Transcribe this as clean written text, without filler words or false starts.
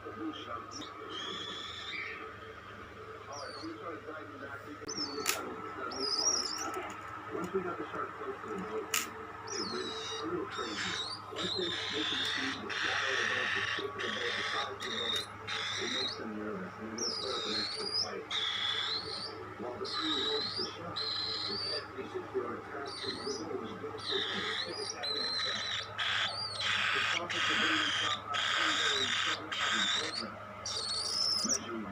Once we got the shark close to the boat, it went a little crazy. Once they can see the shadow of the boat, the shape of the boat, the size of the boat, it makes them nervous, and they're going to put up an extra fight. While the sea holds the shark, the catfishes who are trapped in the village don't take the attack on itself. The profits of being shot are ongoing, shot up in program, measuring the